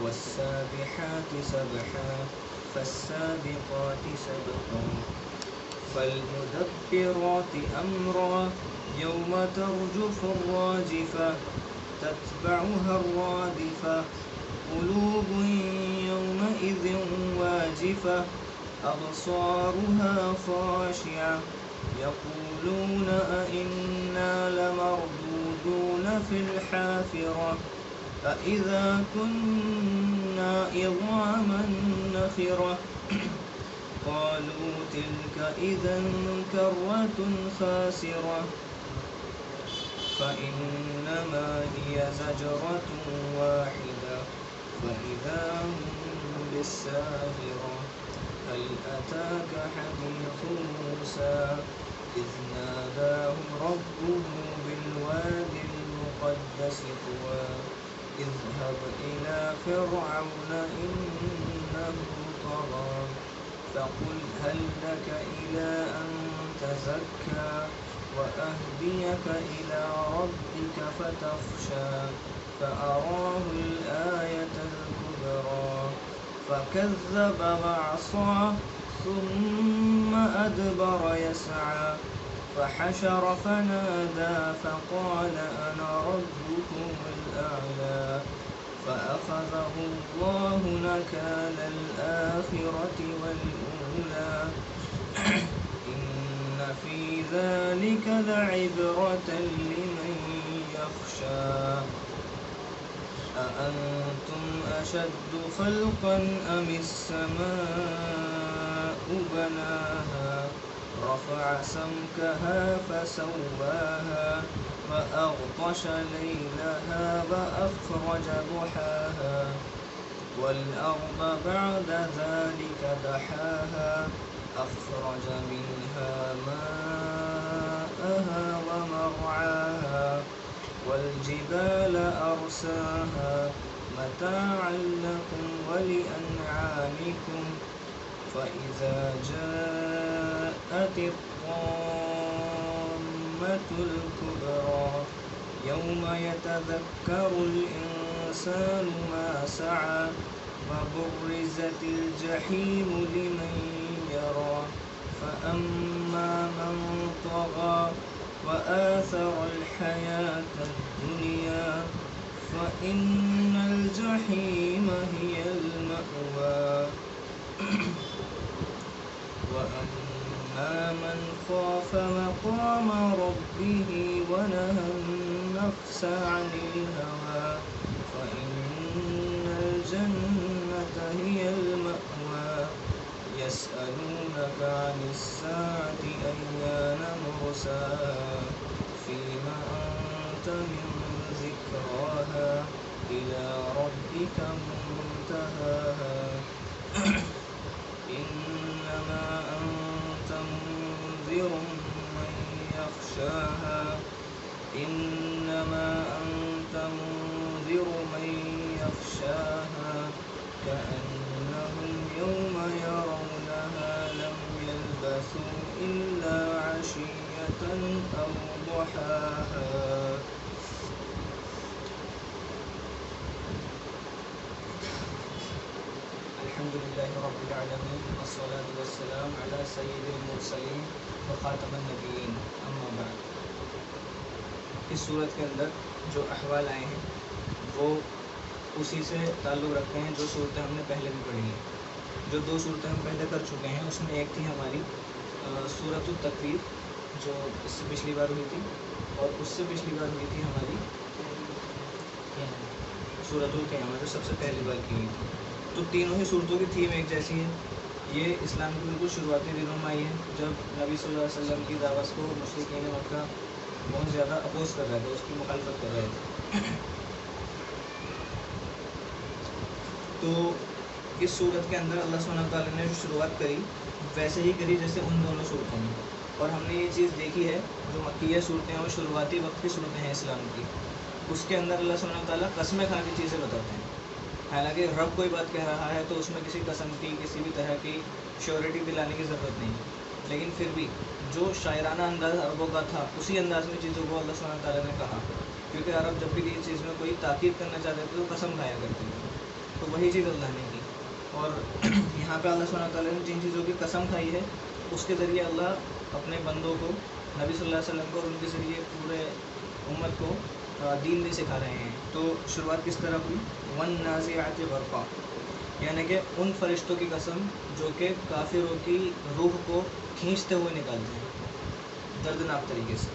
والسابحات سبحا فالسابقات سبقا فالمدبرات أمرا يوم ترجف الراجفة تتبعها الرادفة قلوب يومئذ واجفة أبصارها خاشعة يقولون أئنا لمردودون في الحافرة أئذا كنا عظاما نخرة قالوا تلك إذا كرة خاسرة فإنما هي زجرة واحدة فإذا هم بالساهرة هل أتاك حديث موسى إذ ناداه ربه بالواد المقدس طوى اذهب إلى فرعون إنه طغى فقل هل لك إلى أن تزكى وأهديك إلى ربك فتخشى فأراه الآية الكبرى فكذب وعصى ثم أدبر يسعى فحشر فنادى فقال أنا ربكم الأعلى فأخذه الله نكال الآخرة والأولى إن في ذلك لعبرة لمن يخشى أأنتم أشد خلقا أم السماء بناها رفع سمكها فسواها وأغطش ليلها وأخرج ضحاها والأرض بعد ذلك دحاها أخرج منها ماءها ومرعاها والجبال أرساها متاعا لكم ولأنعامكم فإذا جاءت الطامة الكبرى يوم يتذكر الإنسان ما سعى وبرزت الجحيم لمن يرى فأما من طغى وآثر الحياة الدنيا فإن الجحيم هي المأوى وأما من خاف مقام ربه ونهى النفس عن الهوى فإن الجنة هي المأوى يسألونك عن الساعة أيان مرساها فيما أنت من ذكراها إلى ربك منتهاها إنما أنت منذر من يخشاها إنما أنت منذر من يخشاها كأنهم يوم يرونها لم يلبثوا إلا عشية أو ضحاها الحمد لله رب العالمين والصلاة والسلام على سید المرسلین وخاتم النبیین اما بعد. اس صورت کے اندر جو احوال آئے ہیں وہ اسی سے تعلق رکھتے ہیں جو صورتیں ہم نے پہلے بھی پڑھی ہیں. جو دو صورتیں ہم پہلے کر چکے ہیں اس میں ایک تھی ہماری سورۃ التکویر جو اس سے پچھلی بار ہوئی تھی اور اس سے پچھلی بار ہوئی تھی ہماری سورۃ القیامہ جو سب سے پہلی بار کی ہوئی تھی. تو تینوں ہی صورتوں کی تھیم ایک جیسی ہے. یہ اسلام کے بالکل شروعاتی دنوں میں آئی ہے جب نبی صلی اللہ علیہ وسلم کی دعوت کو مشرکین مکہ بہت زیادہ اپوز کر رہے تھے، اس کی مخالفت کر رہے تھے. تو اس صورت کے اندر اللہ سبحانہ تعالیٰ نے جو شروعات کری ویسے ہی کری جیسے ان دونوں صورتوں میں. اور ہم نے یہ چیز دیکھی ہے جو مکیہ صورتیں ہیں وہ شروعاتی وقت کی صورتیں ہیں اسلام کی، اس کے اندر اللہ سبحانہ تعالیٰ قسمیں کھا کی چیزیں بتاتے ہیں. حالانکہ رب کوئی بات کہہ رہا ہے تو اس میں کسی قسم کی کسی بھی طرح کی شیورٹی دلانے کی ضرورت نہیں، لیکن پھر بھی جو شاعرانہ انداز عربوں کا تھا اسی انداز میں چیزوں کو اللہ سبحانہ تعالیٰ نے کہا، کیونکہ عرب جب بھی کسی چیز میں کوئی تاکید کرنا چاہتے تھے تو قسم کھایا کرتے تھے. तो वही चीज़ अल्लाह ने की। और यहाँ पे अल्लाह सुब्हानहू व तआला ने जिन चीज़ों की कसम खाई है उसके ज़रिए अल्लाह अपने बंदों को, नबी सल्लल्लाहु अलैहि वसल्लम को और उनके ज़रिए पूरे उम्मत को दीन भी सिखा रहे हैं। तो शुरुआत किस तरह हुई, वन नाज़िआति ग़रक़ा, यानी कि उन फरिश्तों की कसम जो कि काफिरों की रूह को खींचते हुए निकालते हैं दर्दनाक तरीके से,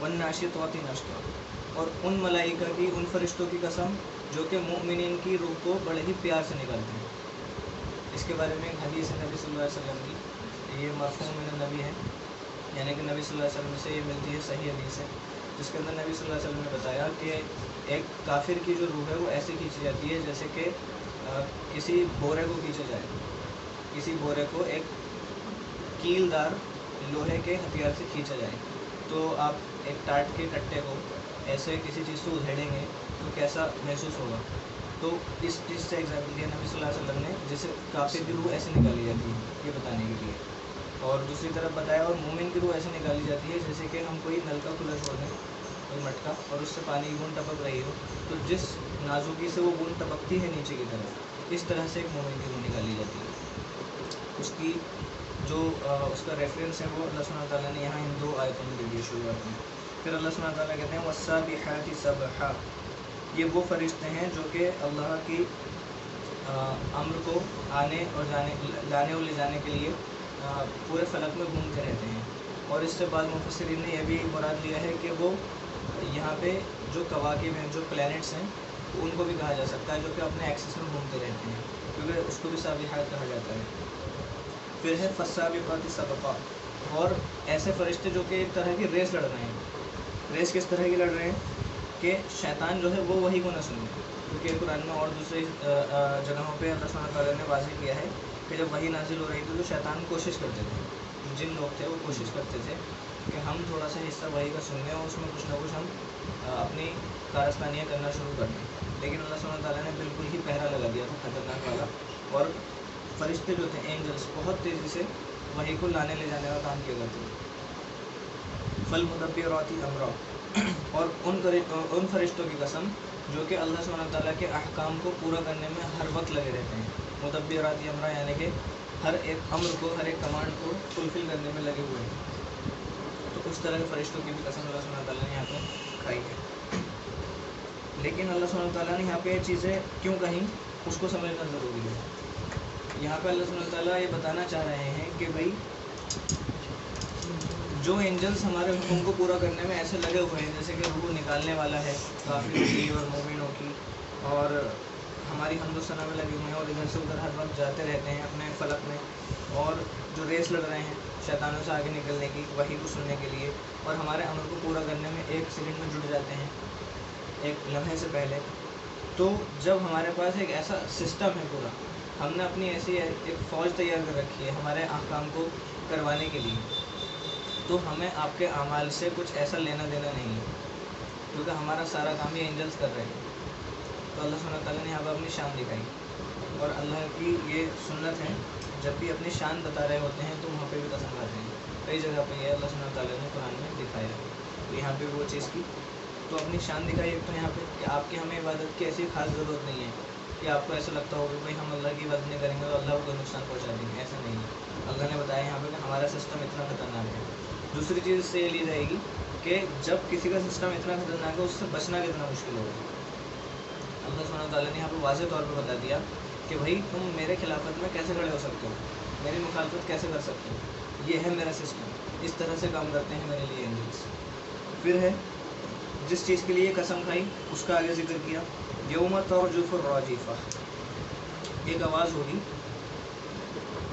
वन नाशिताति नश्ता, और उन मलाइका की, उन फरिश्तों की कसम जो कि मुमिनीन की रूह को बड़े ही प्यार से निकालते हैं। इसके बारे में एक हदीस है नबी सल्लल्लाहु अलैहि वसल्लम की, ये मरफ़ू मिन नबी है, यानी कि नबी सल्लल्लाहु अलैहि वसल्लम से ये मिलती है, सही हदीस है, जिसके अंदर नबी सल्लल्लाहु अलैहि वसल्लम ने बताया कि एक काफिर की जो रूह है वो ऐसे खींची जाती है जैसे कि किसी बोरे को खींचा जाए, किसी बोरे को एक कीलदार लोहे के हथियार से खींचा जाए। तो आप एक टाट के कट्टे को ऐसे किसी चीज़ से उधेड़ेंगे तो कैसा महसूस होगा। तो इस चीज़ से एग्जाम्पल दिया नबी सल्लल्लाहु अलैहि वसल्लम ने, जैसे काफिर की रूह ऐसे निकाली जाती है, ये बताने के लिए। और दूसरी तरफ बताया, और मोमिन की रूह ऐसे निकाली जाती है जैसे कि हम कोई नल का खुला छोड़ दें, कोई मटका, और उससे पानी की बूंद टपक रही हो, तो जिस नाजुकी से वो बूंद टपकती है नीचे की तरफ, इस तरह से एक मोमिन की रूह निकाली जाती है। उसकी जो उसका रेफरेंस है वो अल्लाह सुब्हानहू व तआला ने यहाँ इन दो आयतों में दे दी शुरुआत में। फिर अल्लाह सुब्हानहू व तआला कहते हैं वस्साबिहाति सबहा, ये वो फरिश्ते हैं जो कि अल्लाह की अम्र को आने और लाने और ले जाने के लिए पूरे फलक में घूमते रहते हैं। और इससे बाद मुफस्सिरीन ने यह भी मुराद लिया है कि वो यहाँ पे जो कवाकिब हैं, जो प्लैनेट्स हैं, उनको भी कहा जा सकता है, जो कि अपने एक्सिस में घूमते रहते हैं, क्योंकि उसको भी साबिहात कहा जाता है। फिर है फस्साबिकाति सबका, और ऐसे फरिश्ते जो कि एक तरह की रेस लड़ रहे हैं। रेस किस तरह की लड़ रहे हैं कि शैतान जो है वो वही को न सुने, क्योंकि कुरान में और दूसरी जगहों पे अल्लाह सुब्हानहू व तआला ने वाज़ेह किया है कि जब वही नाजिल हो रही थी तो शैतान कोशिश करते थे, जिन लोग थे वो कोशिश करते थे कि हम थोड़ा सा हिस्सा वही का सुन लें और उसमें कुछ ना कुछ हम अपनी कारस्तानियाँ करना शुरू कर दें। लेकिन अल्लाह सुब्हानहू व तआला ने बिल्कुल ही पहरा लगा दिया था खतरनाक वाला, और फरिश्ते जो थे, एंजल्स, बहुत तेज़ी से वही को लाने ले जाने का काम किया करते थे। फल मुदब्बिराति अमरा, और उन फरिश्तों की कसम जो कि अल्लाह सुब्हानहू व तआला के अहकाम को पूरा करने में हर वक्त लगे रहते हैं। मुदब्बिराति अमरा यानी कि हर एक अम्र को, हर एक कमांड को फुलफ़िल करने में लगे हुए हैं। तो उस तरह के फरिश्तों की भी कसम अल्लाह सुब्हानहू व तआला ने यहाँ पे खाई है। लेकिन अल्लाह सुब्हानहू व तआला ने यहाँ पे ये चीज़ें क्यों कहीं, उसको समझना ज़रूरी है। यहाँ पे अल्लाह सुब्हानहू व तआला ये बताना चाह रहे हैं कि भाई जो एंजल्स हमारे हुक्म को पूरा करने में ऐसे लगे हुए हैं जैसे कि रूह निकालने वाला है काफिरों की और मोमिनों की, और हमारी हमदोसना में लगे हुए हैं और इधर से उधर हर वक्त जाते रहते हैं अपने फलक में, और जो रेस लड़ रहे हैं शैतानों से आगे निकलने की, वही को सुनने के लिए, और हमारे अमल को पूरा करने में एक सेकंड में जुट जाते हैं, एक लम्हे से पहले। तो जब हमारे पास एक ऐसा सिस्टम है पूरा, हमने अपनी ऐसी एक फ़ौज तैयार कर रखी है हमारे अहकाम को करवाने के लिए, तो हमें आपके अमाल से कुछ ऐसा लेना देना नहीं है, क्योंकि हमारा सारा काम ये एंजल्स कर रहे हैं। तो अल्लाह सुब्हानहू व तआला ने यहाँ पर अपनी शान दिखाई, और अल्लाह की ये सुन्नत है, जब भी अपनी शान बता रहे होते हैं तो वहाँ पे भी कसम खाते हैं। कई जगह पे ये अल्लाह सुब्हानहू व तआला ने कुरान में दिखाया है, तो यहाँ पे भी वो चीज़ की, तो अपनी शान दिखाई। एक तो यहाँ पे कि आपकी हमें इबादत की ऐसी खास ज़रूरत नहीं है कि आपको ऐसा लगता होगा भाई हम अल्लाह की इबादत नहीं करेंगे तो अल्लाह को कोई नुकसान पहुँचा देंगे, ऐसा नहीं है। अल्लाह ने बताया यहाँ पर कि हमारा सिस्टम इतना ख़तरनाक है। दूसरी चीज़ इससे ये ली जाएगी कि जब किसी का सिस्टम इतना खतरनाक है उससे बचना कितना मुश्किल होगा। अल्लाह सुब्हानहू व तआला ने यहाँ पर वाज़ेह तौर पर बता दिया कि भाई तुम मेरे खिलाफत में कैसे खड़े हो सकते हो, मेरी मुखालफत कैसे कर सकते हो, ये है मेरा सिस्टम, इस तरह से काम करते हैं मेरे लिए एंजल्स। फिर है जिस चीज़ के लिए कसम खाई उसका आगे जिक्र किया, यौम तर्जुफुर राजिफा, एक आवाज़ होगी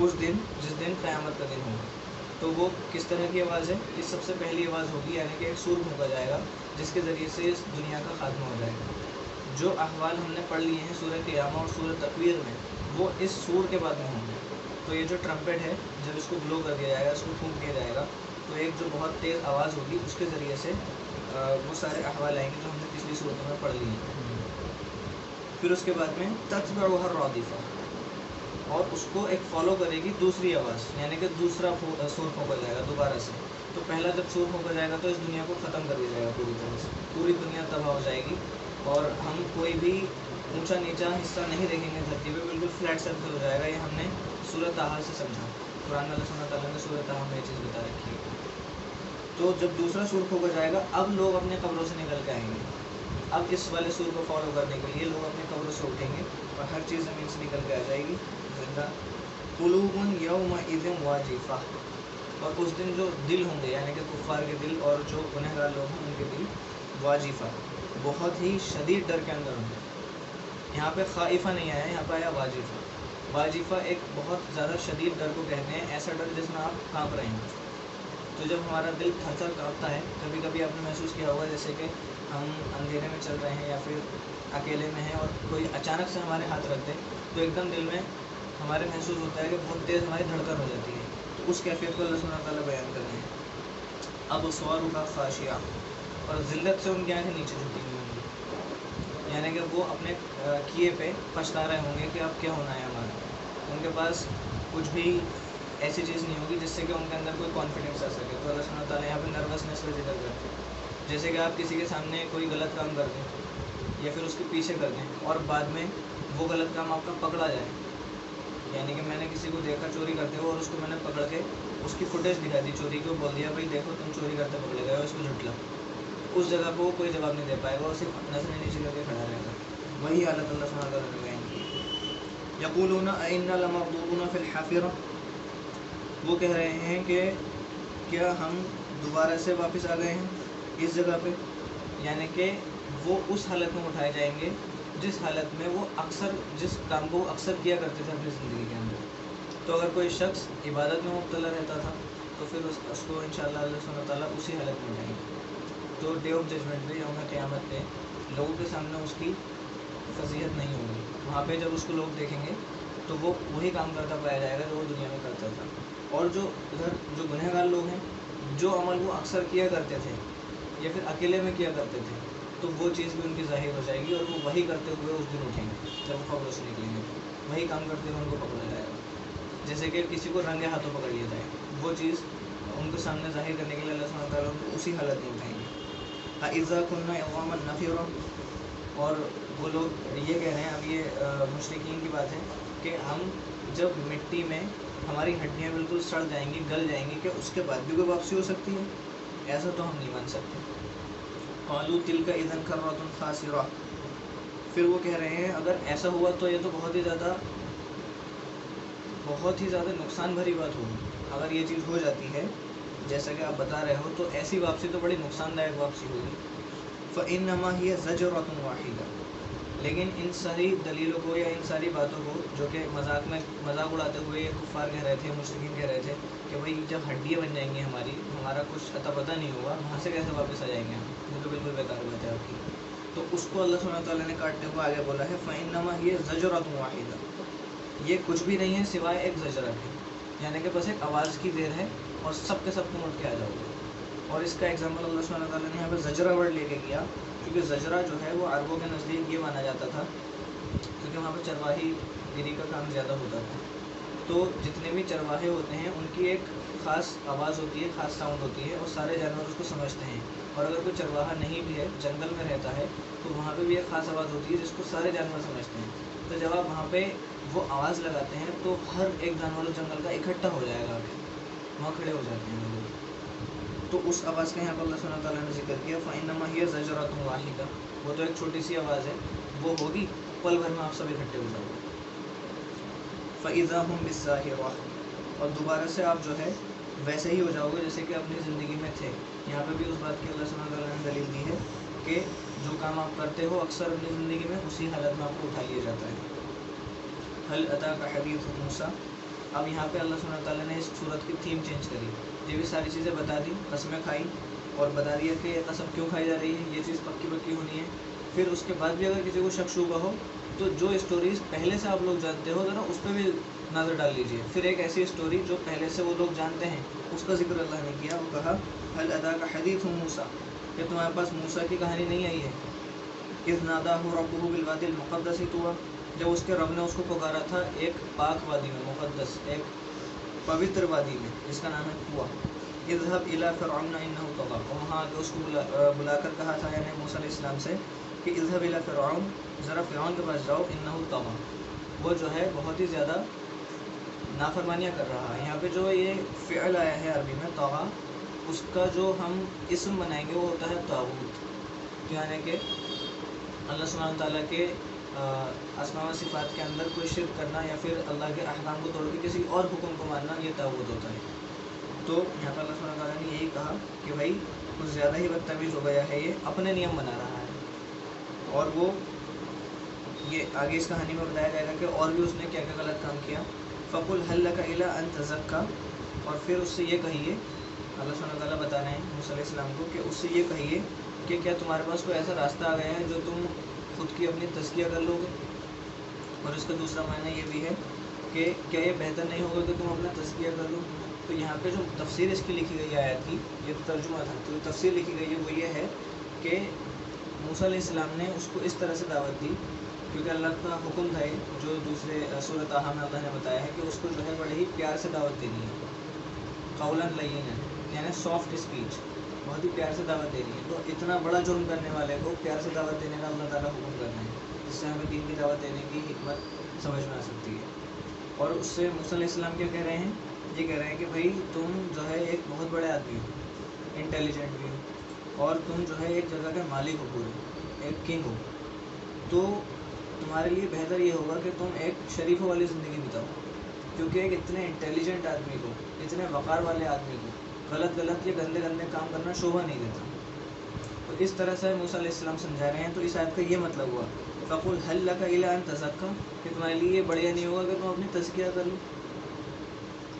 उस दिन जिस दिन क़यामत का दिन होगा। तो वो किस तरह की आवाज़ है, इस सबसे पहली आवाज़ होगी, यानी कि एक सूर फूंका जाएगा जिसके ज़रिए से इस दुनिया का खात्मा हो जाएगा। जो अहवाल हमने पढ़ लिए हैं सूरह क़ियामा और सूरह तकवीर में, वो इस सूर के बाद में होंगे। तो ये जो ट्रम्पेट है, जब इसको ब्लो कर दिया जाएगा, इसको फूंक दिया जाएगा, तो एक जो बहुत तेज़ आवाज़ होगी उसके ज़रिए से वो सारे अहवाल आएंगे जो हमने पिछली सूरतों में पढ़ लिए हैं। फिर उसके बाद में तत्बउहा रादिफा, और उसको एक फॉलो करेगी दूसरी आवाज़, यानी कि दूसरा सूर फूंका जाएगा दोबारा से। तो पहला जब सूर फूंका जाएगा तो इस दुनिया को ख़त्म कर दिया जाएगा पूरी तरह से, पूरी दुनिया तबाह हो जाएगी, और हम कोई भी ऊंचा नीचा हिस्सा नहीं देखेंगे धरती पे, बिल्कुल फ्लैट सर्कल हो जाएगा। ये हमने सूरत ताहा से समझा, कुरान में अल्लाह सुब्हानहू व तआला ने सूरत ताहा में ये चीज़ बता रखी है। तो जब दूसरा सूर फूका जाएगा, अब लोग अपने कब्रों से निकल के आएंगे। अब इस वाले सूर को फॉलो करने के लिए लोग अपने कब्रों से उठेंगे और हर चीज़ ज़मीन से निकल के आ जाएगी जिंदा। कुलूबुन यौमइज़िन वाजिफ़ा, और उस दिन जो दिल होंगे यानी कि कुफ़ार के दिल और जो गुनहगार लोग हैं उनके दिल वाजिफ़ा, बहुत ही शदीद डर के अंदर होंगे। यहाँ पे खाइफा नहीं आया, यहाँ पे आया वाजिफ़ा। वाजिफ़ा एक बहुत ज़्यादा शदीद डर को कहते हैं, ऐसा डर जिसमें आप काँप रहे हैं। तो जब हमारा दिल थर थर काँपता है, कभी कभी आपने महसूस किया होगा जैसे कि हम अंधेरे में चल रहे हैं या फिर अकेले में हैं और कोई अचानक से हमारे हाथ रख दे तो एकदम दिल में हमारे महसूस होता है कि बहुत तेज़ हमारी धड़कन हो जाती है। तो उस कैफियत को अल्लाह सुब्हानहू व तआला बयान कर रहे हैं। अब स्वारुहा खाशिया, और ज़िल्लत से उनकी आँखें नीचे झुकी हुई होंगी, यानी कि वो अपने किए पे पछता रहे होंगे कि अब क्या होना है हमारा। उनके पास कुछ भी ऐसी चीज़ नहीं होगी जिससे कि उनके अंदर कोई कॉन्फिडेंस आ सके। तो अल्लाह सुब्हानहू व तआला यहाँ पे नर्वसनेस का जिक्र करते हैं। जैसे कि आप किसी के सामने कोई गलत काम कर दें या फिर उसके पीछे कर दें और बाद में वो गलत काम आपका पकड़ा जाए, यानी कि मैंने किसी को देखा चोरी करते हुए और उसको मैंने पकड़ के उसकी फुटेज दिखा दी चोरी को, बोल दिया भाई देखो तुम चोरी करते पकड़े गए हो, इसको झुटला। उस जगह पर वो कोई जवाब नहीं दे पाएगा और सिर्फ नजरें नीचे करके खड़ा रहेगा। वही हालत अल्लाह सुब्हानहू व तआला ने बयान की। यक़ूलूना अइन्ना लमबऊसूना फिल हाफ़िरा, वो कह रहे हैं कि क्या हम दोबारा से वापस आ गए हैं इस जगह पे, यानी कि वो उस हालत में उठाए जाएंगे जिस हालत में वो अक्सर जिस काम को अक्सर किया करते थे अपनी ज़िंदगी के अंदर। तो अगर कोई शख्स इबादत में मुब्तला रहता था तो फिर उसको इंशाअल्लाह अल्लाह सुब्हानहू व तआला उसी हालत में उठाएंगे। तो डे ऑफ जजमेंट पे, यौम क़यामत पे लोगों के सामने उसकी फजीहत नहीं होगी। वहाँ पे जब उसको लोग देखेंगे तो वो वही काम करता पाया जाएगा जो वो दुनिया में करता था। और जो उधर जो गुनहगार लोग हैं, जो अमल वो अक्सर किया करते थे या फिर अकेले में किया करते थे, तो वो चीज़ भी उनकी ज़ाहिर हो जाएगी और वो वही करते हुए उस दिन उठेंगे जब वो कब्रों से निकलेंगे। वही काम करते हुए उनको पकड़ा जाएगा। जैसे कि किसी को रंगे हाथों पकड़ लिया जाए, वो चीज़ उनको सामने ज़ाहिर करने के लिए अल्लाह सुब्हानहू व तआला उनको उसी हालत में उठाएंगे। इज़ा कुन्ना इज़ामन नख़ीरा, और वो लोग ये कह रहे हैं, अब ये मुशरिकीन की बात है कि हम जब मिट्टी में हमारी हड्डियाँ बिल्कुल सड़ जाएंगी, गल जाएंगी, कि उसके बाद भी कोई वापसी हो सकती है? ऐसा तो हम नहीं मान सकते। क़ालू तिल्का इज़न कर्रतुन ख़ासिरा, फिर वो कह रहे हैं अगर ऐसा हुआ तो ये तो बहुत ही ज़्यादा नुकसान भरी बात होगी। अगर ये चीज़ हो जाती है जैसा कि आप बता रहे हो तो ऐसी वापसी तो बड़ी नुकसानदायक वापसी होगी। फ़इन्नमा हिय ज़जरतुन वाहिदा, लेकिन इन सारी दलीलों को या इन सारी बातों को जो कि मजाक उड़ाते हुए कुफ़ार कह रहे थे, मुशरिकीन कह रहे थे कि भाई जब हड्डियाँ बन जाएंगी हमारी, हमारा कुछ अता पता नहीं होगा, वहाँ से कैसे वापस आ जाएंगे हम, वो तो बिल्कुल बेकार बात है आपकी। तो उसको अल्लाह सुब्हानहू व तआला ने काटते हुए आगे बोला है फ़इन्नमा हिय ज़जरतुन वाहिदा, ये कुछ भी नहीं है सिवाय एक ज़जरा है, यानी कि बस एक आवाज़ की देर है और सब के सब तुम उठ के आ जाओगे। और इसका एग्जाम्पल अल्लाह सुब्हानहू व तआला ने यहाँ पर ज़जरा वर्ड लेके किया, क्योंकि ज़जरा जो है वो अरबों के नज़दीक ये माना जाता था क्योंकि वहाँ पर चरवाही गिरी का काम ज़्यादा होता था। तो जितने भी चरवाहे होते हैं उनकी एक ख़ास आवाज़ होती है, ख़ास साउंड होती है और सारे जानवर उसको समझते हैं। और अगर कोई चरवाहा नहीं भी है, जंगल में रहता है, तो वहाँ पे भी एक ख़ास आवाज़ होती है जिसको सारे जानवर समझते हैं। तो जब आप वहाँ पे वो आवाज़ लगाते हैं तो हर एक जानवर उस जंगल का इकट्ठा हो जाएगा, वहाँ खड़े हो जाते हैं लोग। तो उस आवाज़ का यहाँ पर अल्लाह सुब्हानहू व तआला ने जिक्र किया फ़इन्नमा हिय ज़जरतुन वाहिदा, वो तो एक छोटी सी आवाज़ है, वो होगी पल भर में आप सब इकट्ठे हो जाओगे। फ़इज़ा हुम बिस्साहिरा, और दोबारा से आप जो है वैसे ही हो जाओगे जैसे कि अपनी ज़िंदगी में थे। यहाँ पे भी उस बात की अल्लाह सुब्हानहू व तआला ने दलील दी है कि जो काम आप करते हो अक्सर अपनी ज़िंदगी में, उसी हालत में आपको उठा लिया जाता है। हल अताका हदीस मूसा, अब यहाँ पे अल्लाह सुब्हानहू व तआला ने इस सूरत की थीम चेंज करी। ये भी सारी चीज़ें बता दी, कसमें खाई और बता दिया कि ये कसम क्यों खाई जा रही है, ये चीज़ पक्की पक्की होनी है। फिर उसके बाद भी अगर किसी को शक शुबा हो तो जो स्टोरीज़ पहले से आप लोग जानते हो ज़रा उस पर भी नज़र डाल लीजिए। फिर एक ऐसी स्टोरी जो पहले से वो लोग जानते हैं उसका जिक्र अल्लाह ने किया। वो कहा हल अताका हदीस मूसा, कि तुम्हारे पास मूसा की कहानी नहीं आई है। इज़ नादाहु रब्बुहु बिल वादिल मुक़द्दस तुवा, जब उसके रब ने उसको पुकारा था एक पाक वादी में, मुक़द्दस एक पवित्र वादी में जिसका नाम है तुवा। इज़हब इला फ़िरऔन इन्नहु तग़ा, वहाँ आके उसको बुलाकर कहा था यानी मूसा अलैहिस्सलाम से کہ اذهب الى فرعون، ذرا فرعون کے پاس جاؤ، انه طغى، وہ جو ہے بہت ہی زیادہ نافرمانیاں کر رہا ہے. یہاں پہ جو یہ فعل آیا ہے عربی میں طغى، اس کا جو ہم اسم بنائیں گے وہ ہوتا ہے طاغوت. یعنی کہ اللہ سبحانہ تعالیٰ کے اسماء و صفات کے اندر کوئی شرک کرنا یا پھر اللہ کے احکام کو توڑ کے کسی اور حکم کو ماننا، یہ طاغوت ہوتا ہے. تو یہاں پر اللہ سبحانہ تعالیٰ نے یہی کہا کہ بھائی کچھ زیادہ ہی بدتمیز ہو گیا ہے، یہ اپنے نیم بنا رہا ہے. اور وہ یہ آگے اس کہانی میں بتایا جائے گا کہ اور بھی اس نے کیا کیا غلط کام کیا. فَقُلْ هَلْ لَكَ إِلَىٰ أَن تَزَكَّىٰ، اور پھر اس سے یہ کہیے، اللہ سبحانہ تعالیٰ بتا رہے ہیں موسیٰ علیہ السلام کو کہ اس سے یہ کہیے کہ کیا تمہارے پاس کوئی ایسا راستہ آ گیا ہے جو تم خود کی اپنی تزکیہ کر لو گے. اور اس کا دوسرا معنی یہ بھی ہے کہ کیا یہ بہتر نہیں ہوگا کہ تم اپنا تزکیہ کر لو. تو یہاں پہ جو تفسیر اس کی لکھی گئی ہے آیت کی، یہ تو ترجمہ تھا، تو تفسیر لکھی گئی ہے وہ یہ ہے کہ موسیٰ علیہ السلام نے اس کو اس طرح سے دعوت دی، کیونکہ اللہ کا حکم تھا جو دوسرے سورۃ طٰہٰ میں اللہ نے بتایا ہے کہ اس کو جو ہے بڑے ہی پیار سے دعوت دینی ہے. قولاً لینا، یعنی سافٹ اسپیچ، بہت ہی پیار سے دعوت دینی ہے. تو اتنا بڑا جرم کرنے والے کو پیار سے دعوت دینے کا اللہ تعالیٰ حکم کر رہے ہیں، جس سے ہمیں دین کی دعوت دینے کی حکمت سمجھ میں آ سکتی ہے. اور اس سے موسیٰ علیہ السلام کیا کہہ رہے ہیں؟ یہ کہہ رہے ہیں کہ بھائی تم جو ہے ایک بہت بڑے آدمی ہو، انٹیلیجنٹ بھی ہو، اور تم جو ہے ایک جگہ کے مالک ہو، پورے ایک کنگ ہو. تو تمہارے لیے بہتر یہ ہوگا کہ تم ایک شریفوں والی زندگی بتاؤ، کیونکہ ایک اتنے انٹیلیجنٹ آدمی کو، اتنے وقار والے آدمی کو غلط یا گندے کام کرنا شوبھا نہیں دیتا. تو اس طرح سے موسیٰ علیہ السلام سمجھا رہے ہیں. تو اس آیت کا یہ مطلب ہوا فَقُلْ هَلْ لَكَ إِلَىٰ أَن تَزَكَّىٰ، کہ تمہارے لیے یہ بڑھیا نہیں ہوگا کہ تم اپنی تزکیہ کر لو.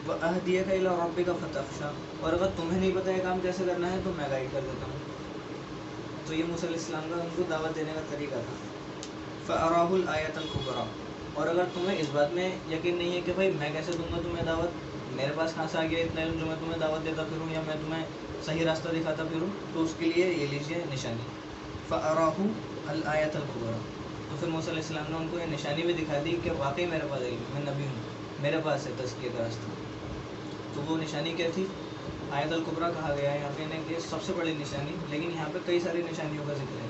وَأَهْدِيَكَ إِلَىٰ رَبِّكَ فَتَخْشَىٰ، اور اگر تمہیں نہیں پتہ یہ کام کیسے کرنا ہے تو میں گائیڈ کر دیتا ہوں. تو یہ موسیٰ علیہ السلام کا ان کو دعوت دینے کا طریقہ تھا. فَأَرَاهُ الْآيَةَ الْكُبْرىٰ، اور اگر تمہیں اس بات میں یقین نہیں ہے کہ بھائی میں کیسے دوں گا تمہیں دعوت، میرے پاس کہاں سے آ گیا اتنا علم جو میں تمہیں دعوت دیتا پھروں یا میں تمہیں صحیح راستہ دکھاتا پھروں، تو اس کے لیے یہ لیجیے نشانی. فَأَرَاهُ الْآيَةَ الْكُبْرىٰ، تو پھر موسیٰ علیہ السلام نے ان کو یہ نشانی بھی دکھا دی کہ واقعی میرے پاس علم، میں نبی ہوں، میرے پاس ہے تزکیہ کا راستہ. تو وہ نشانی کیا تھی؟ آیت الکبریٰ کہا گیا ہے یہاں پہ کہ سب سے بڑی نشانی، لیکن یہاں پہ کئی ساری نشانیوں کا ذکر ہے.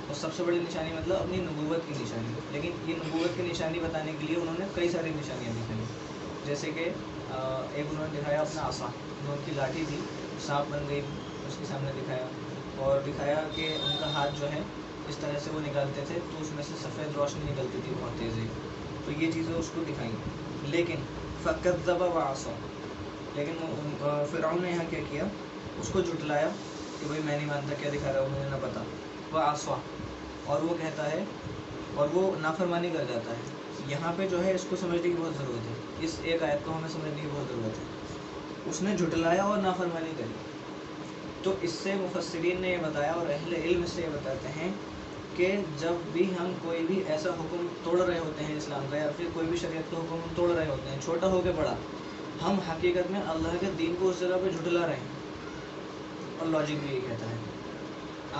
اور سب سے بڑی نشانی مطلب اپنی نبوت کی نشانی، لیکن یہ نبوت کی نشانی بتانے کے لیے انہوں نے کئی ساری نشانیاں دکھائی. جیسے کہ ایک انہوں نے دکھایا اپنا عصا، جو ان کی لاٹھی تھی سانپ بن گئی، اس کے سامنے دکھایا، اور دکھایا کہ ان کا ہاتھ جو ہے اس طرح سے وہ نکالتے تھے تو اس میں سے سفید روشنی نکلتی تھی بہت تیزی. تو یہ چیزیں اس کو دکھائیں. لیکن فَكَذَّبَ وَعَصَىٰ، لیکن فرعون نے یہاں کیا کیا؟ اس کو جھٹلایا کہ بھائی میں نہیں مانتا، کیا دکھا رہا ہوں، مجھے نہ پتا. وَعَصَىٰ، اور وہ کہتا ہے اور وہ نافرمانی کر جاتا ہے. یہاں پہ جو ہے اس کو سمجھنے کی بہت ضرورت ہے، اس ایک آیت کو ہمیں سمجھنے کی بہت ضرورت ہے. اس نے جھٹلایا اور نافرمانی کری. تو اس سے مفسرین نے یہ بتایا اور اہل علم سے یہ بتاتے ہیں کہ جب بھی ہم کوئی بھی ایسا حکم توڑ رہے ہوتے ہیں اسلام کا، یا پھر کوئی بھی شریعت کا حکم ہم توڑ رہے ہوتے ہیں، چھوٹا ہو کے بڑا، ہم حقیقت میں اللہ کے دین کو اس جگہ پہ جھٹلا رہے ہیں. اور لاجک بھی یہ کہتا ہے،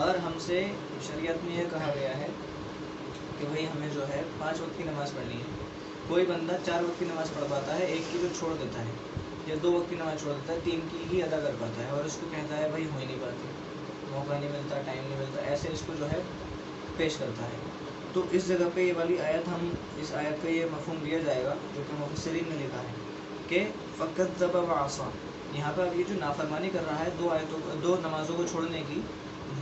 اگر ہم سے شریعت میں یہ کہا گیا ہے کہ بھئی ہمیں جو ہے 5 وقت کی نماز پڑھنی ہے، کوئی بندہ 4 وقت کی نماز پڑھ پاتا ہے، ایک کی جو چھوڑ دیتا ہے، یا 2 وقت کی نماز چھوڑ دیتا ہے، 3 کی ہی ادا کر پاتا ہے، اور اس کو کہتا ہے بھائی ہو ہی نہیں پاتی، موقع نہیں ملتا، ٹائم نہیں ملتا، ایسے اس کو جو ہے پیش کرتا ہے. تو اس جگہ پہ یہ والی آیت، ہم اس آیت کا یہ مفہوم دیا جائے گا جو کہ مفسرین نے لکھا ہے کہ فَكَذَّبَ وَعَصَىٰ، یہاں پر اب یہ جو نافرمانی کر رہا ہے 2 نمازوں کو چھوڑنے کی،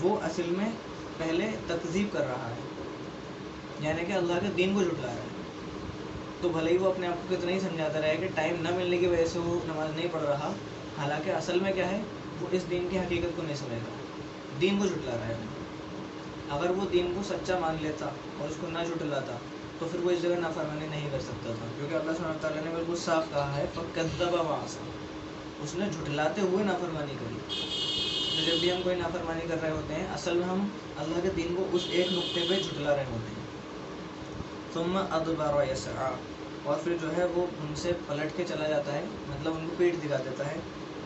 وہ اصل میں پہلے تکذیب کر رہا ہے، یعنی کہ اللہ کے دین کو جھٹلا رہا ہے. تو بھلے ہی وہ اپنے آپ کو کتنا ہی سمجھاتا رہے کہ ٹائم نہ ملنے کی وجہ سے وہ نماز نہیں پڑھ رہا، حالانکہ اصل میں کیا ہے، وہ اس دین کی حقیقت کو نہیں سمجھ رہا، دین کو جھٹلا رہا ہے. اگر وہ دین کو سچا مان لیتا اور اس کو نہ جھٹلاتا تو پھر وہ اس جگہ نافرمانی نہیں کر سکتا تھا، کیونکہ اللہ سبحانہ تعالیٰ نے بالکل صاف کہا ہے فَكَذَّبَ وَعَصَىٰ، اس نے جھٹلاتے ہوئے نافرمانی کری. تو جب بھی ہم کوئی نافرمانی کر رہے ہوتے ہیں، اصل میں ہم اللہ کے دین کو اس ایک نقطے پہ جھٹلا رہے ہوتے ہیں. ثُمَّ أَدْبَرَ يَسْعَىٰ، اور پھر جو ہے وہ ان سے پلٹ کے چلا جاتا ہے، مطلب ان کو پیٹ دکھا دیتا ہے.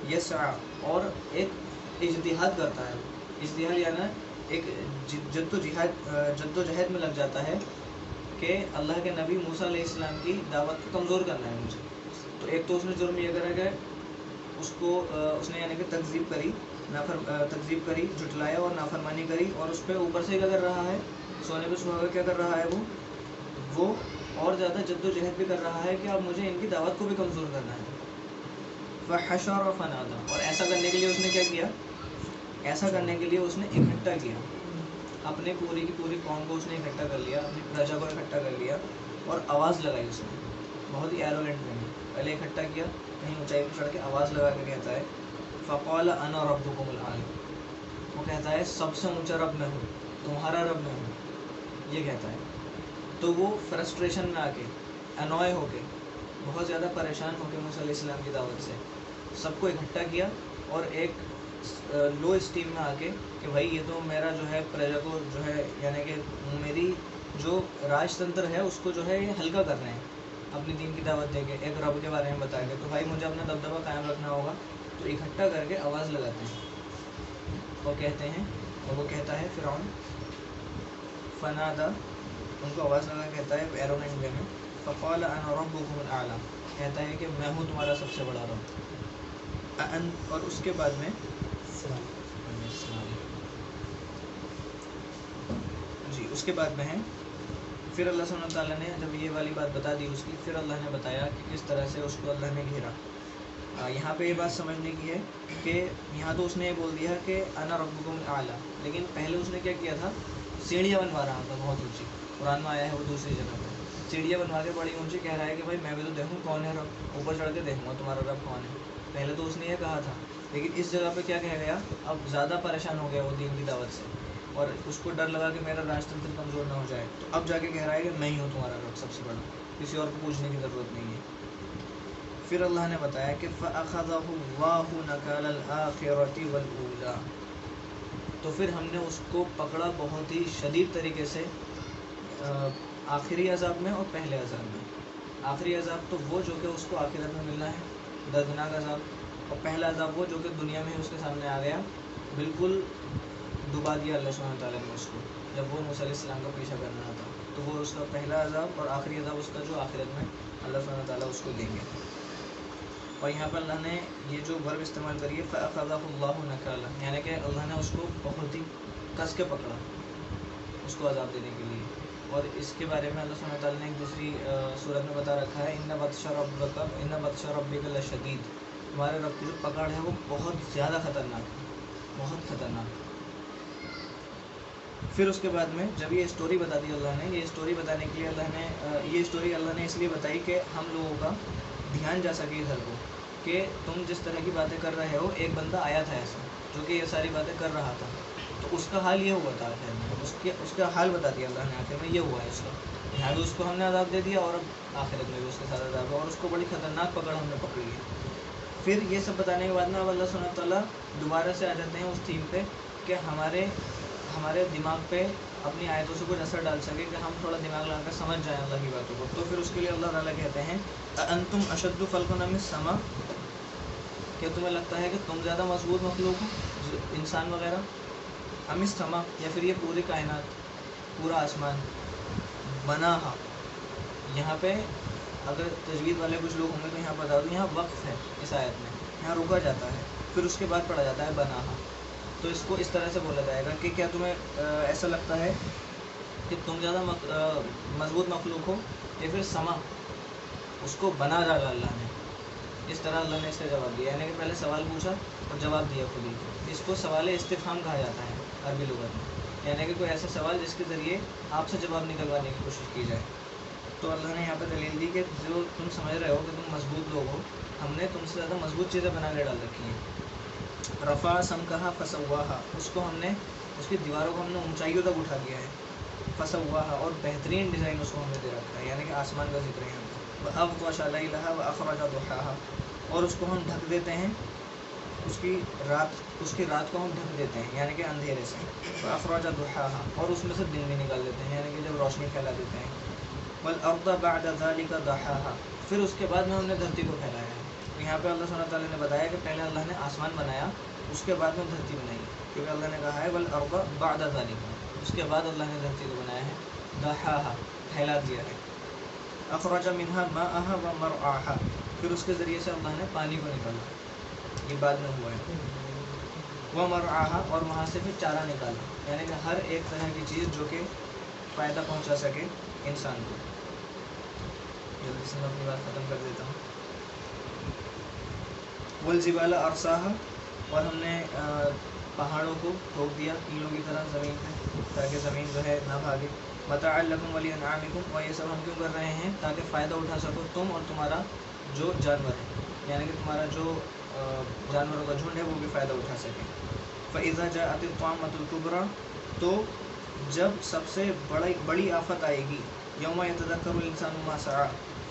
یسعیٰ، اور ایک اجتہاد کرتا ہے. اجتہاد یعنی ایک جد و جہد میں لگ جاتا ہے کہ اللہ کے نبی موسیٰ علیہ السلام کی دعوت کو کمزور کرنا ہے مجھے. تو ایک تو اس نے جرم یہ کرا کہ اس نے یعنی کہ تکذیب کری، جھٹلایا اور نافرمانی کری، اور اس پہ اوپر سے کیا کر رہا ہے، सोने पे सुहागा क्या कर रहा है वो और ज़्यादा जद्दोजहद भी कर रहा है कि अब मुझे इनकी दावत को भी कमज़ोर करना है। फ़हशर व फनादा, और ऐसा करने के लिए उसने क्या किया, ऐसा करने के लिए उसने इकट्ठा किया, अपने पूरी की पूरी कौम को उसने इकट्ठा कर लिया, अपनी प्रजा को इकट्ठा कर लिया और आवाज़ लगाई उसने, बहुत ही एरोगेंट वे में। पहले इकट्ठा किया, कहीं ऊंचाई पर चढ़ के आवाज़ लगा के कहता है फ़क़ाल अना रब्बुकुमुल आला, वो कहता है सबसे ऊंचा रब मैं हूँ, तुम्हारा रब मैं हूँ, ये कहता है। तो वो फ्रस्ट्रेशन में आके, अनॉय होके, बहुत ज़्यादा परेशान होके मूसा अलैहिस्सलाम की दावत से सबको इकट्ठा किया और एक लो स्टीम में आके कि भाई ये तो मेरा जो है प्रजा को जो है, यानी कि मेरी जो राजतंत्र है उसको जो है ये हल्का कर रहे हैं अपनी दीन की दावत देके, एक रब के बारे में बता के, तो भाई मुझे अपना दबदबा कायम रखना होगा। तो इकट्ठा करके आवाज़ लगाते हैं और कहते हैं, और वो कहता है फ़िरौन फनादा, उनको आवाज़ लगा कहता है एरोगेंट वे में फ़क़ाल अना रब्बुकुमुल आला, कहता है कि मैं हूँ तुम्हारा सबसे बड़ा रब। और उसके बाद में जी, उसके बाद में है फिर अल्लाह सुब्हानहू व तआला ने जब ये वाली बात बता दी उसकी, फिर अल्लाह ने बताया कि किस तरह से उसको अल्लाह ने घेरा। यहाँ पे ये बात समझने की है कि यहाँ तो उसने ये बोल दिया कि अना रब्बुकुमुल आला, लेकिन पहले उसने क्या किया था, सीढ़ियाँ बनवा रहा था बहुत ऊँची, कुरान में आया है वो दूसरी जगह पर, सीढ़ियाँ बनवा के बड़ी ऊँची कह रहा है कि भाई मैं भी तो देखूँ कौन है रब, ऊपर चढ़ के देखूँगा तुम्हारा रब कौन है। पहले तो उसने ये कहा था, लेकिन इस जगह पे क्या कह गया, अब ज़्यादा परेशान हो गया वो दीन की दावत से, और उसको डर लगा कि मेरा राजतंत्र कमज़ोर ना हो जाए, तो अब जाके कह रहा है कि मैं ही हूँ तुम्हारा रब सबसे बड़ा, किसी और को पूछने की ज़रूरत नहीं है। फिर अल्लाह ने बताया कि फ़अख़ज़हुल्लाहु नकालल आखिरति वल ऊला, तो फिर हमने उसको पकड़ा बहुत ही शदीद तरीके से आखिरी अज़ाब में और पहले अज़ाब में। आखिरी अज़ाब तो वो जो कि उसको आखिरत में मिलना है, दर्दनाक अज़ाब, और पहला अज़ाब वो जो कि दुनिया में ही उसके सामने आ गया, बिल्कुल डुबा दिया अल्लाह सुब्हानहू व तआला ने उसको, जब वो मूसा अलैहिस्सलाम का पीछा कर रहा था। तो वो उसका पहला अज़ाब और आखिरी अज़ाब उसका जो आखिरत में अल्लाह सुब्हानहू व तआला उसको देंगे। और यहाँ पर अल्लाह ने ये जो वर्ब इस्तेमाल करी है फ़अख़ज़हुल्लाहु नकाला, यानी कि अल्लाह ने उसको बहुत ही कस के पकड़ा उसको अज़ाब देने के लिए। और इसके बारे में अल्लाह सुब्हानहू व तआला ने एक दूसरी सूरत में बता रखा है, इन्ना बत्शा रब्बिका लशदीद, तुम्हारे रब की जो पकड़ है वो बहुत ज़्यादा ख़तरनाक है, बहुत ख़तरनाक। फिर उसके बाद में जब ये स्टोरी बता दी अल्लाह ने, ये स्टोरी बताने के लिए ये स्टोरी अल्लाह ने इसलिए बताई कि हम लोगों का ध्यान जा सके इधर को, कि तुम जिस तरह की बातें कर रहे हो, एक बंदा आया था ऐसा जो कि ये सारी बातें कर रहा था, तो उसका हाल ये हुआ था आखिर में, उसका हाल बता दिया अल्लाह ने, आखिर में ये हुआ है उसका, यहाँ भी उसको हमने अज़ाब दे दिया और अब आखिरत में भी उसके साथ अज़ाब है, और उसको बड़ी ख़तरनाक पकड़ हमने पकड़ी है। फिर ये सब बताने के बाद में अब अल्लाह सुब्हानहू व तआला दोबारा से आ जाते हैं उस थीम पे कि हमारे दिमाग पे अपनी आयतों से कुछ असर डाल सके, कि हम थोड़ा दिमाग लगा कर समझ जाएं अल्लाह की बातों को। तो फिर उसके लिए अल्लाह ताला कहते हैं अअंतुम अशद्दु ख़ल्क़न मिस समा, क्या तुम्हें लगता है कि तुम ज़्यादा मजबूत मखलूक हो इंसान वगैरह, अमिस समा, या फिर ये पूरी कायनात, पूरा आसमान, बना हा। यहाँ पे अगर तजवीद वाले कुछ लोग होंगे तो यहाँ बता दूँ, यहाँ वक्फ है इस आयत में, यहाँ रुका जाता है, फिर उसके बाद पढ़ा जाता है बना हा। तो इसको इस तरह से बोला जाएगा कि क्या तुम्हें ऐसा लगता है कि तुम ज़्यादा मजबूत मखलूक हो, या फिर समा, उसको बना डाला अल्लाह ने। इस तरह अल्लाह ने इसका जवाब दिया, यानी कि पहले सवाल पूछा और जवाब दिया खुद ही। इसको सवाल इस्तिफ़हाम कहा जाता है अरबी लुगत में, यानी कि कोई ऐसा सवाल जिसके ज़रिए आपसे जवाब निकलवाने की कोशिश की जाए। तो अल्लाह ने यहाँ पर दलील दी कि जो तुम समझ रहे हो कि तुम मजबूत लोग हो, हमने तुमसे ज़्यादा मजबूत चीज़ें बना के डाल रखी हैं। रफ़ा समकहा फसव्वाहा, उसको हमने, उसकी दीवारों को हमने ऊंचाइयों तक उठा दिया है, फसव्वाहा, और बेहतरीन डिज़ाइन उसको हमने दे रखा है, यानी कि आसमान का जिक्र है। वअग़तश लैलहा वअख़रज दुहाहा, और उसको हम ढक देते हैं, उसकी रात को हम ढक देते हैं, यानी कि अंधेरे से। वअख़रज दुहाहा, और उसमें से दिन भी निकाल देते हैं, यानी कि जब रोशनी फैला देते हैं। वल अर्द बअद ज़ालिका दहाहा, फिर उसके बाद में हमने धरती को फैलाया है। तो यहाँ पे अल्लाह सुब्हानहू व तआला ने बताया कि पहले अल्लाह ने आसमान बनाया, उसके बाद में धरती बनाई, क्योंकि अल्लाह ने कहा है वल अर्द बअद ज़ालिका, उसके बाद अल्लाह ने धरती को बनाया है, दहाहा, फैला दिया है। अख़रज मिन्हा माअहा व मरआहा, फिर उसके ज़रिए से अल्लाह ने पानी को निकाला, ये बाद में हुआ है। व मरआहा, और वहाँ से फिर चारा निकाला, यानी कि हर एक तरह की चीज़ जो कि फ़ायदा पहुंचा सके इंसान को। जल्दी से मैं अपनी बात ख़त्म कर देता हूँ। वल-जिबाल अरसाहा, और हमने पहाड़ों को ठोक दिया कीलों की तरह ज़मीन पे, ताकि ज़मीन जो है ना भागे। मताअन लकुम व लिअनआमिकुम, और ये सब हम क्यों कर रहे हैं? ताकि फ़ायदा उठा सको तुम और तुम्हारा जो जानवर है, यानी कि तुम्हारा जो जानवरों का झुंड है वो भी फ़ायदा उठा सके। फ़इज़ा जाअतित ताम्मतुल कुबरा, तो जब सबसे बड़ी आफत आएगी, यौम यतज़क्करुल इंसानु मा सआ,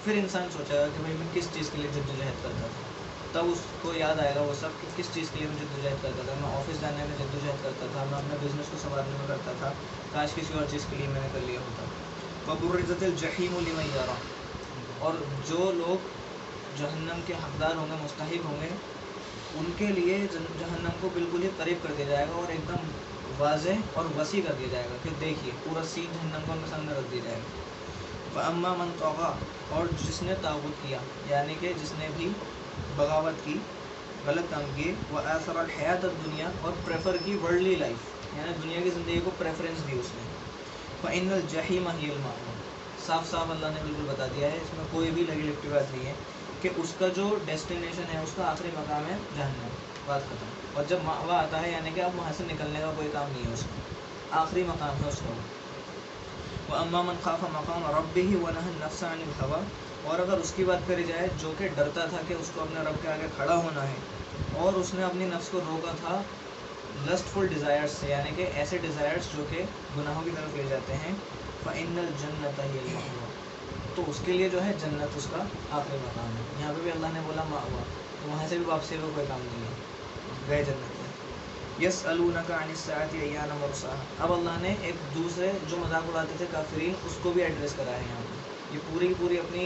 फिर इंसान सोचेगा कि भाई मैं किस चीज़ के लिए जद्दोजहद करता था। तब उसको याद आएगा वो सब कि किस चीज़ के लिए मैं जद्दोजहद करता था। मैं ऑफिस जाने में जद्दोजहद करता था, मैं अपने बिज़नेस को संभालने में करता था, काश किसी और चीज़ के लिए मैंने कर लिया होता। वबुर्रिज़तिल जहीम लिमन यरा, और जो लोग जहन्नम के हकदार होंगे, मुस्तहिक होंगे, उनके लिए जहन्नम को बिल्कुल ही करीब कर दिया जाएगा और एकदम वाज़ेह और वसी कर दिया जाएगा कि देखिए पूरा सीन जहन्नम को उनके सामने रख दिया जाएगा। वअम्मा मन तग़ा, और जिसने तागुत किया, यानी कि जिसने भी बगावत की, गलत काम किए, वह आसरल हयात दुनिया, और प्रेफर की वर्ल्डली लाइफ, यानी दुनिया की ज़िंदगी को प्रेफरेंस दी उसने। फ़इन्नल जहीम हियल मअवा, साफ साफ अल्लाह ने बिल्कुल बता दिया है, इसमें कोई भी लगी लिपटी बात नहीं है कि उसका जो डेस्टिनेशन है, उसका आखिरी मकाम है जहन्नम, बात खत्म। और जब मावा आता है, यानी कि अब वहाँ से निकलने का कोई काम नहीं है उसका, आखिरी मकाम है उसका। व अम्मा मन खाफ़ मक़ाम रब्बिही व नहा नफ्स अनिल हवा, और अगर उसकी बात करी जाए जो कि डरता था कि उसको अपने रब के आगे खड़ा होना है, और उसने अपनी नफ्स को रोका था लस्टफुल डिज़ायर्स से, यानी कि ऐसे डिज़ायर्स जो कि गुनाहों की तरफ ले जाते हैं। फ़इन्नल जन्नत हियल मअवा, तो उसके लिए जो है जन्नत उसका आखिरी मकाम है। यहाँ पे भी अल्लाह ने बोला मावा, तो वहाँ से भी वापसी का कोई काम नहीं है, गए जन्नत में। यसअलूनका अनिस्साअति अय्याना मुरसाहा, अब अल्लाह ने एक दूसरे जो मजाक उड़ाते थे काफिरीन, उसको भी एड्रेस करा है यहाँ पर। ये पूरी की पूरी अपनी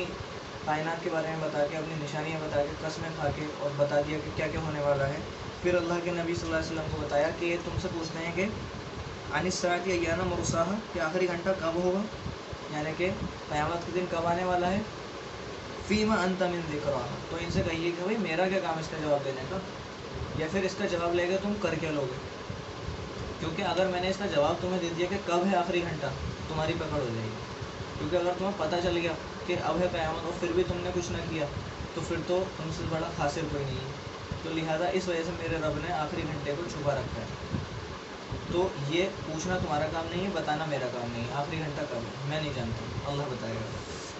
कायनात के बारे में बता के, अपनी निशानियाँ बता के, कसमें खा के, और बता दिया कि क्या क्या होने वाला है। फिर अल्लाह के नबी सल्लल्लाहु अलैहि वसल्लम को बताया कि ये तुमसे पूछते हैं कि अनिस्साअति अय्याना मुरसाहा, कि आखिरी घंटा कब होगा, यानी कि क़यामत के दिन कब आने वाला है। फ़ीमा अंत मिन ज़िक्राहा, तो इनसे कहिए कि भाई मेरा क्या काम इसका जवाब देने का, या फिर इसका जवाब लेके तुम कर क्या लोगे, क्योंकि अगर मैंने इसका जवाब तुम्हें दे दिया कि कब है आखिरी घंटा, तुम्हारी पकड़ हो जाएगी। क्योंकि अगर तुम्हें पता चल गया कि अब है क़यामत और फिर भी तुमने कुछ ना किया, तो फिर तो तुमसे बड़ा खासिर कोई नहीं है। तो लिहाजा इस वजह से मेरे रब ने आखिरी घंटे को छुपा रखा है। तो ये पूछना तुम्हारा काम नहीं है, बताना मेरा काम नहीं है। आखिरी घंटा कब है मैं नहीं जानता, अल्लाह बताएगा।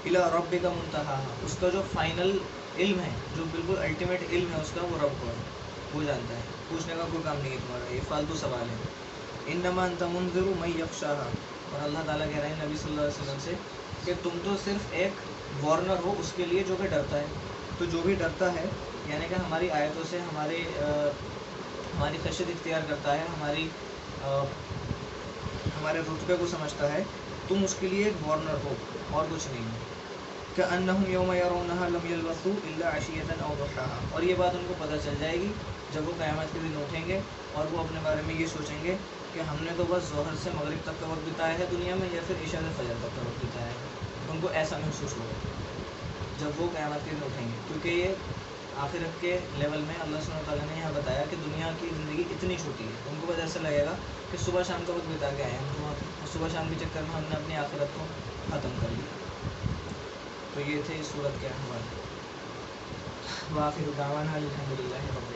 इला रब्बिका मुंतहा, उसका जो फाइनल इल्म है, जो बिल्कुल अल्टीमेट इल्म है उसका, वो रब को है, वो जानता है। पूछने का कोई काम नहीं है तुम्हारा, ये फालतू सवाल है। इन्नमा अंत मुंज़िरु मन यख़शाहा, और अल्लाह ताला कह रहे हैं नबी सल्लल्लाहु अलैहि वसल्लम से कि तुम तो सिर्फ एक वार्नर हो उसके लिए जो कि डरता है। तो जो भी डरता है, यानी कि हमारी आयतों से हमारी खशियत इख्तियार करता है, हमारे रुतबे को समझता है, तुम उसके लिए एक वार्नर हो और कुछ नहीं है। कअन्नहुम यौम यरौनहा लम यल्बसू इल्ला अशियतन औ दुहाहा, और ये बात उनको पता चल जाएगी जब वो क़यामत के दिन उठेंगे और वो अपने बारे में ये सोचेंगे कि हमने तो बस ज़ोहर से मगरिब तक का वक्त बिताया है दुनिया में, या फिर इशा से फजर तक का वक्त बिताया है। उनको ऐसा महसूस होगा जब वो क़यामत के दिन उठेंगे, क्योंकि ये आखिरत के लेवल में अल्लाह सुब्हानहू व तआला ने यहाँ बताया कि दुनिया की ज़िंदगी इतनी छोटी है। उनको बस ऐसा लगेगा कि सुबह शाम का वक्त बिता के आए हैं हम, और सुबह शाम के चक्कर में हमने अपनी आखिरत को ख़त्म कर लिया। तो ये थे इस सूरत के अहवाल। वाखिर दावाना अल्हम्दुलिल्लाहि रब्बिल आलमीन।